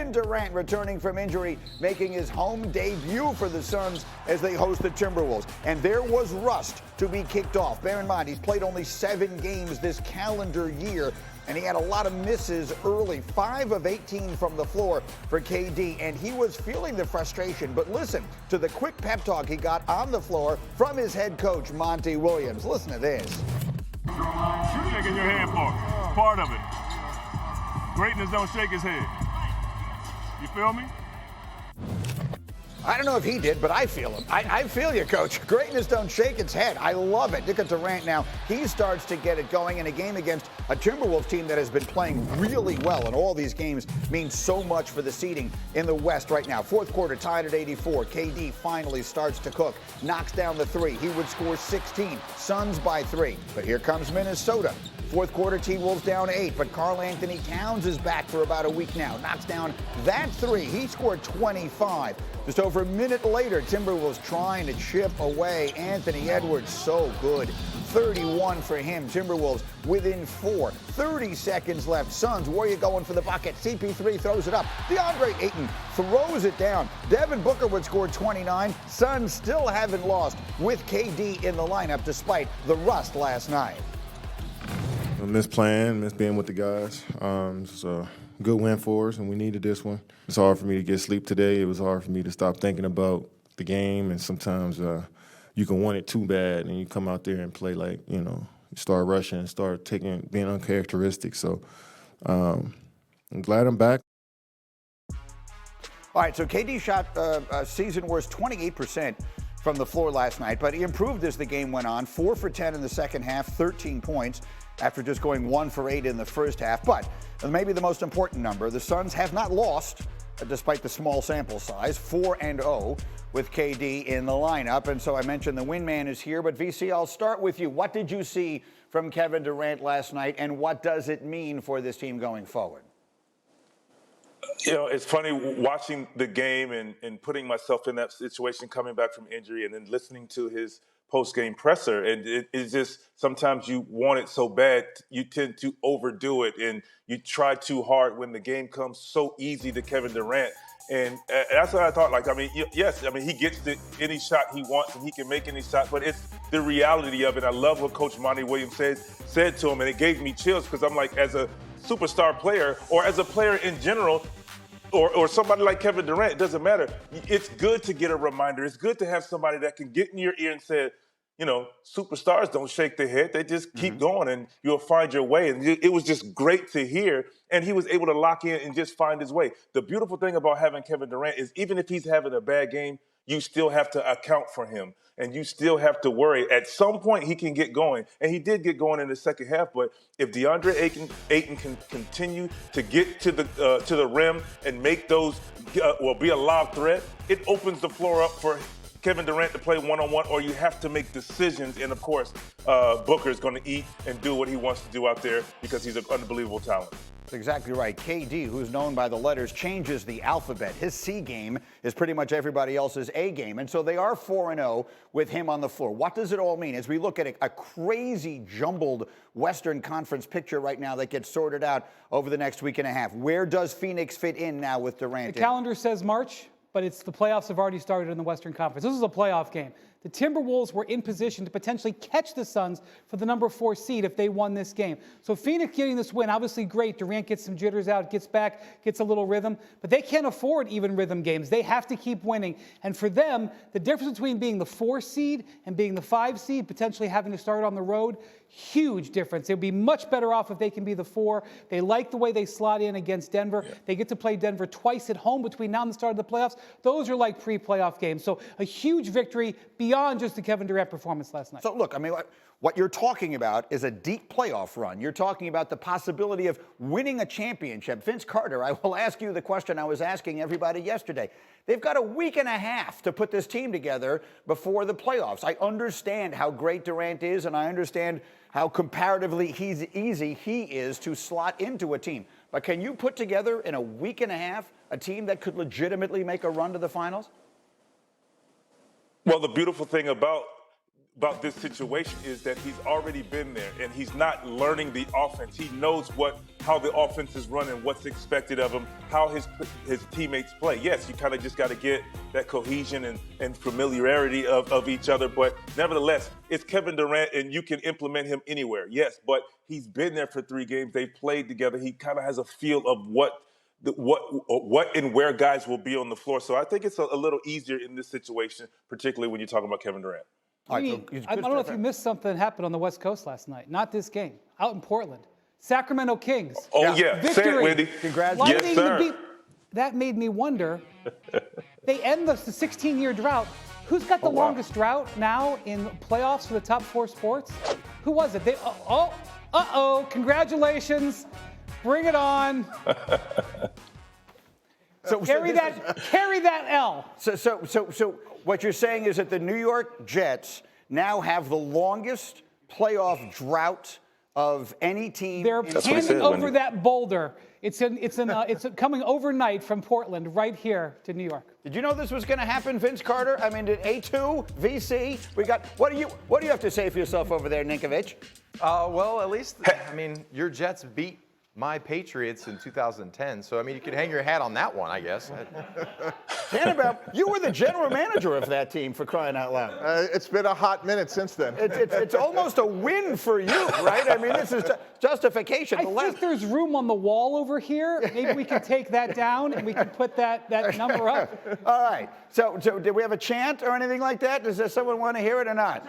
Kevin Durant returning from injury, making his home debut for the Suns as they host the Timberwolves. And there was rust to be kicked off. Bear in mind, he's played only 7 games this calendar year, and he had a lot of misses early. 5 of 18 from the floor for KD, and he was feeling the frustration. But listen to the quick pep talk he got on the floor from his head coach, Monty Williams. Listen to this. Shaking your head part of it. Greatness don't shake his head. You feel me? I don't know if he did, but I feel him. I feel you, Coach. Greatness don't shake its head. I love it. Look at Durant now. He starts to get it going in a game against a Timberwolves team that has been playing really well, and all these games mean so much for the seeding in the West right now. Fourth quarter tied at 84. KD finally starts to cook. Knocks down the 3. He would score 16. Suns by 3. But here comes Minnesota. Fourth quarter, T-Wolves down 8, but Karl Anthony Towns is back for about a week now. Knocks down that 3. He scored 25. Just over a minute later, Timberwolves trying to chip away. Anthony Edwards, so good. 31 for him. Timberwolves within 4. 30 seconds left. Suns, where are you going for the bucket? CP3 throws it up. DeAndre Ayton throws it down. Devin Booker would score 29. Suns still haven't lost with KD in the lineup despite the rust last night. I miss playing, miss being with the guys. It's a good win for us, and we needed this one. It's hard for me to get sleep today. It was hard for me to stop thinking about the game, and sometimes you can want it too bad, and you come out there and play like, you start rushing, start being uncharacteristic. So I'm glad I'm back. All right, so KD shot a season worst 28% from the floor last night, but he improved as the game went on. 4 for 10 in the second half, 13 points after just going 1 for 8 in the first half. But maybe the most important number, the Suns have not lost, despite the small sample size, 4-0 with KD in the lineup. And so I mentioned the win man is here, but VC, I'll start with you. What did you see from Kevin Durant last night, and what does it mean for this team going forward? It's funny watching the game and putting myself in that situation, coming back from injury, and then listening to his post-game presser. And it's just sometimes you want it so bad, you tend to overdo it, and you try too hard when the game comes so easy to Kevin Durant. And that's what I thought. Yes, he gets any shot he wants, and he can make any shot, but it's the reality of it. I love what Coach Monty Williams said to him, and it gave me chills because I'm like, as a superstar player or as a player in general, or somebody like Kevin Durant, it doesn't matter. It's good to get a reminder. It's good to have somebody that can get in your ear and say, superstars don't shake their head. They just keep going, and you'll find your way. And it was just great to hear. And he was able to lock in and just find his way. The beautiful thing about having Kevin Durant is even if he's having a bad game, you still have to account for him. And you still have to worry. At some point, he can get going. And he did get going in the second half. But if DeAndre Ayton can continue to get to the rim and make those, be a lob threat, it opens the floor up for Kevin Durant to play one-on-one, or you have to make decisions. And, of course, Booker is going to eat and do what he wants to do out there because he's an unbelievable talent. That's exactly right. KD, who's known by the letters, changes the alphabet. His C game is pretty much everybody else's A game. And so they are 4-0 with him on the floor. What does it all mean? As we look at a crazy, jumbled Western Conference picture right now that gets sorted out over the next week and a half, where does Phoenix fit in now with Durant? The calendar says March, but the playoffs have already started in the Western Conference. This is a playoff game. The Timberwolves were in position to potentially catch the Suns for the number 4 seed if they won this game. So Phoenix getting this win, obviously great. Durant gets some jitters out, gets back, gets a little rhythm. But they can't afford even rhythm games. They have to keep winning. And for them, the difference between being the 4 seed and being the 5 seed, potentially having to start on the road, huge difference. They'll be much better off if they can be the 4. They like the way they slot in against Denver. Yeah. They get to play Denver twice at home between now and the start of the playoffs. Those are like pre-playoff games. So a huge victory beyond just the Kevin Durant performance last night. So look, what you're talking about is a deep playoff run. You're talking about the possibility of winning a championship. Vince Carter, I will ask you the question I was asking everybody yesterday. They've got a week and a half to put this team together before the playoffs. I understand how great Durant is, and I understand how comparatively easy he is to slot into a team. But can you put together in a week and a half a team that could legitimately make a run to the finals? Well, the beautiful thing about about this situation is that he's already been there and he's not learning the offense. He knows how the offense is running, what's expected of him, how his teammates play. Yes, you kind of just got to get that cohesion and familiarity of each other, but nevertheless, it's Kevin Durant and you can implement him anywhere. Yes, but he's been there for 3 games. They've played together. He kind of has a feel of what and where guys will be on the floor. So I think it's a little easier in this situation, particularly when you're talking about Kevin Durant. I don't know if you missed something that happened on the West Coast last night. Not this game. Out in Portland. Sacramento Kings. Oh, yeah. Victory. Say it, Wendy. Congratulations. Yes, sir. That made me wonder. They end the 16-year drought. Who's got the longest drought now in playoffs for the top 4 sports? Who was it? Congratulations. Bring it on. Carry that L. So what you're saying is that the New York Jets now have the longest playoff drought of any team. They're handing over that boulder. It's coming overnight from Portland right here to New York. Did you know this was going to happen, Vince Carter? I mean, did A2, VC? We got. What do you have to say for yourself over there, Ninkovich? Well, at least your Jets beat my Patriots in 2010, so you could hang your hat on that one, I guess. Tannenbaum, you were the general manager of that team, for crying out loud. It's been a hot minute since then. It's almost a win for you, right? I mean, this is justification. I think there's room on the wall over here. Maybe we can take that down and we can put that number up. All right. So did we have a chant or anything like that? Does someone want to hear it or not?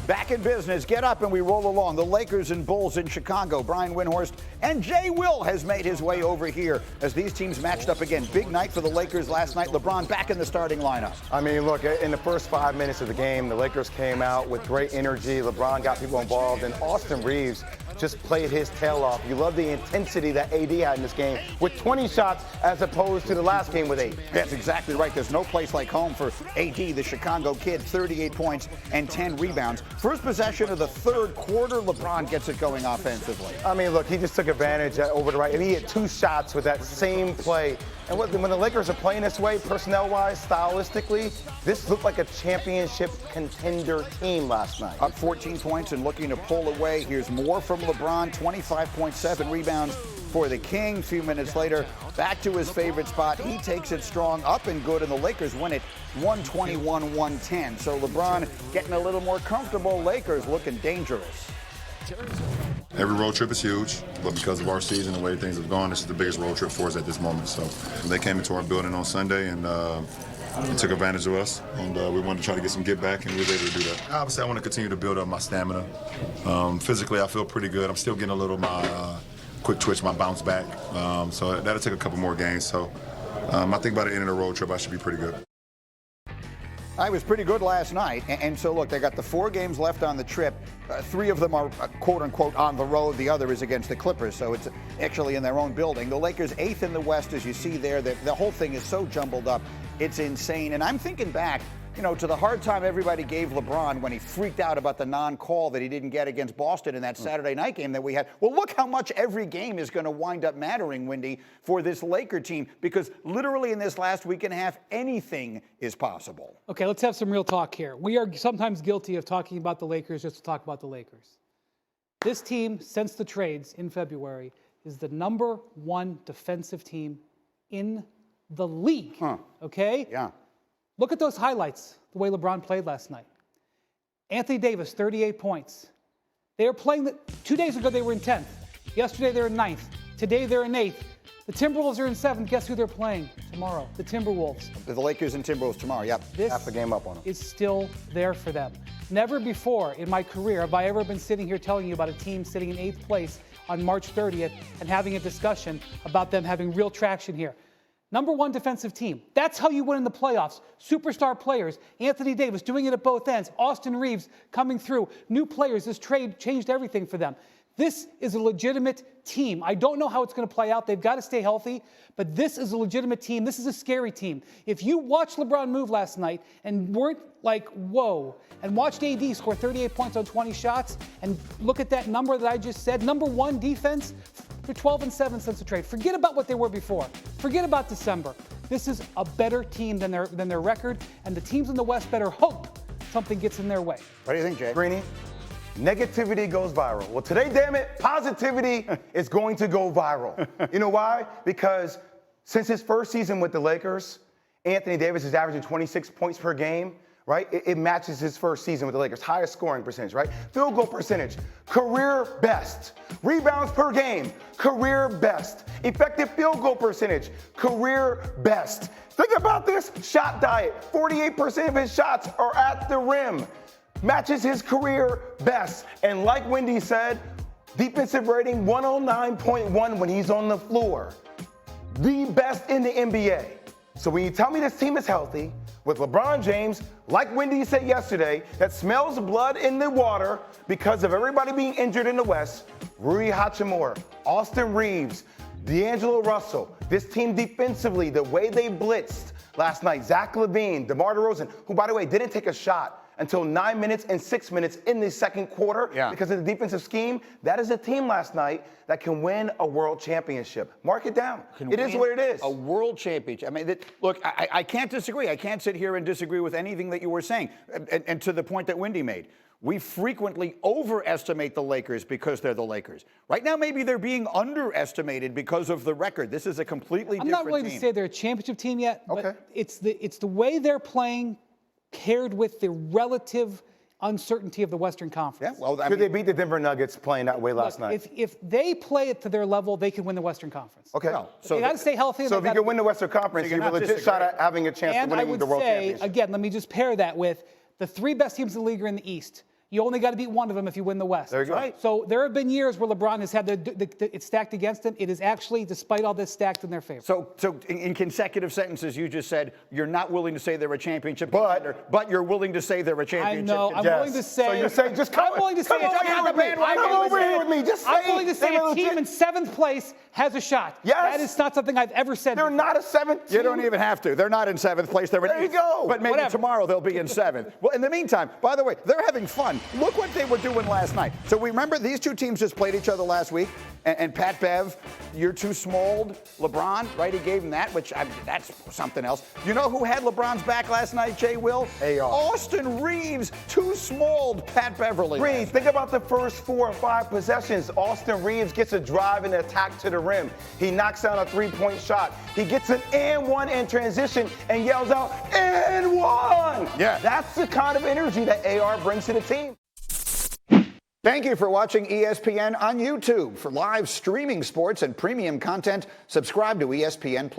Back in business, get up and we roll along. The Lakers and Bulls in Chicago. Brian Windhorst and JWill has made his way over here as these teams matched up again. Big night for the Lakers last night. LeBron back in the starting lineup. I mean, look, in the first 5 minutes of the game, the Lakers came out with great energy. LeBron got people involved, and Austin Reeves just played his tail off. You love the intensity that AD had in this game with 20 shots as opposed to the last game with 8. That's exactly right. There's no place like home for AD, the Chicago kid. 38 points and 10 rebounds. First possession of the third quarter, LeBron gets it going offensively. I mean, look, he just took advantage over the right. And he had 2 shots with that same play. And when the Lakers are playing this way, personnel-wise, stylistically, this looked like a championship contender team last night. Up 14 points and looking to pull away. Here's more from LeBron, 25.7 rebounds for the King. A few minutes later, back to his favorite spot. He takes it strong, up and good, and the Lakers win it 121-110. So LeBron getting a little more comfortable. Lakers looking dangerous. Every road trip is huge, but because of our season, the way things have gone, this is the biggest road trip for us at this moment. So they came into our building on Sunday and took advantage of us, and we wanted to try to get some get back, and we were able to do that. Obviously, I want to continue to build up my stamina. Physically, I feel pretty good. I'm still getting a little my quick twitch, my bounce back. So that'll take a couple more games. So I think by the end of the road trip, I should be pretty good. I was pretty good last night, and so look, they got the 4 games left on the trip. 3 of them are quote-unquote on the road. The other is against the Clippers, so it's actually in their own building. The Lakers 8th in the West, as you see there. The whole thing is so jumbled up. It's insane, and I'm thinking back, to the hard time everybody gave LeBron when he freaked out about the non-call that he didn't get against Boston in that Saturday night game that we had. Well, look how much every game is going to wind up mattering, Wendy, for this Laker team, because literally in this last week and a half, anything is possible. Okay, let's have some real talk here. We are sometimes guilty of talking about the Lakers just to talk about the Lakers. This team, since the trades in February, is the #1 defensive team in the league. Okay? Yeah. Look at those highlights, the way LeBron played last night. Anthony Davis, 38 points. They were playing 2 days ago, they were in 10th. Yesterday, they're in 9th. Today, they're in 8th. The Timberwolves are in 7th. Guess who they're playing tomorrow? The Timberwolves. The Lakers and Timberwolves tomorrow, yep. This half a game up on them. is still there for them. Never before in my career have I ever been sitting here telling you about a team sitting in 8th place on March 30th and having a discussion about them having real traction here. #1 defensive team. That's how you win in the playoffs. Superstar players. Anthony Davis doing it at both ends. Austin Reeves coming through. New players. This trade changed everything for them. This is a legitimate team. I don't know how it's going to play out. They've got to stay healthy, but this is a legitimate team. This is a scary team. If you watched LeBron move last night and weren't like, whoa, and watched AD score 38 points on 20 shots and look at that number that I just said, #1 defense They're 12-7 since the trade. Forget about what they were before. Forget about December. This is a better team than their record, and the teams in the West better hope something gets in their way. What do you think, Jay? Greeny, negativity goes viral. Well, today, damn it, positivity is going to go viral. You know why? Because since his first season with the Lakers, Anthony Davis is averaging 26 points per game, right? It matches his first season with the Lakers. Highest scoring percentage, right? Field goal percentage, career best. Rebounds per game, career best. Effective field goal percentage, career best. Think about this shot diet. 48% of his shots are at the rim. Matches his career best. And like Wendy said, defensive rating 109.1 when he's on the floor. The best in the NBA. So when you tell me this team is healthy, with LeBron James, like Wendy said yesterday, that smells blood in the water because of everybody being injured in the West, Rui Hachimura, Austin Reeves, D'Angelo Russell, this team defensively, the way they blitzed last night, Zach LaVine, DeMar DeRozan, who, by the way, didn't take a shot until 9 minutes and 6 minutes in the second quarter because of the defensive scheme. That is a team last night that can win a world championship. Mark it down. It is what it is. A world championship. I mean, look, I can't disagree. I can't sit here and disagree with anything that you were saying. And to the point that Wendy made, we frequently overestimate the Lakers because they're the Lakers. Right now, maybe they're being underestimated because of the record. This is a completely different team. I'm not willing to say they're a championship team yet, but it's the way they're playing paired with the relative uncertainty of the Western Conference. Yeah, well, Could they beat the Denver Nuggets playing that way last night? If they play it to their level, they can win the Western Conference. Okay. So they got to stay healthy. So if you can win the Western Conference, you have a legit shot at having a chance and of winning the world championship. Again, let me just pair that with the three best teams in the league are in the East. You only got to beat one of them if you win the West. There you go. Right. So there have been years where LeBron has had it stacked against him. It is actually, despite all this, stacked in their favor. So in consecutive sentences, you just said you're not willing to say they're a championship contender, but you're willing to say they're a championship I know. I'm willing to say. So you're saying just come. I'm willing to say. Come over here with me. Just say. I'm willing to say a team in seventh place has a shot. Yes. That is not something I've ever said. They're not a seventh team. You don't even have to. They're not in seventh place. They're in There you eighth. go. But maybe Whatever. tomorrow they'll be in seventh. Well, in the meantime, by the way, they're having fun. Look what they were doing last night. So we remember these two teams just played each other last week. And Pat Bev, you're too small. LeBron, right? He gave him that, that's something else. You know who had LeBron's back last night, JWill? AR. Austin Reeves, too small. Pat Beverly. Reeves, think about the first 4 or 5 possessions. Austin Reeves gets a drive and attack to the rim. He knocks down a 3-point shot. He gets an and one in transition and yells out, and one! Yeah. That's the kind of energy that AR brings to the team. Thank you for watching ESPN on YouTube. For live streaming sports and premium content, subscribe to ESPN+.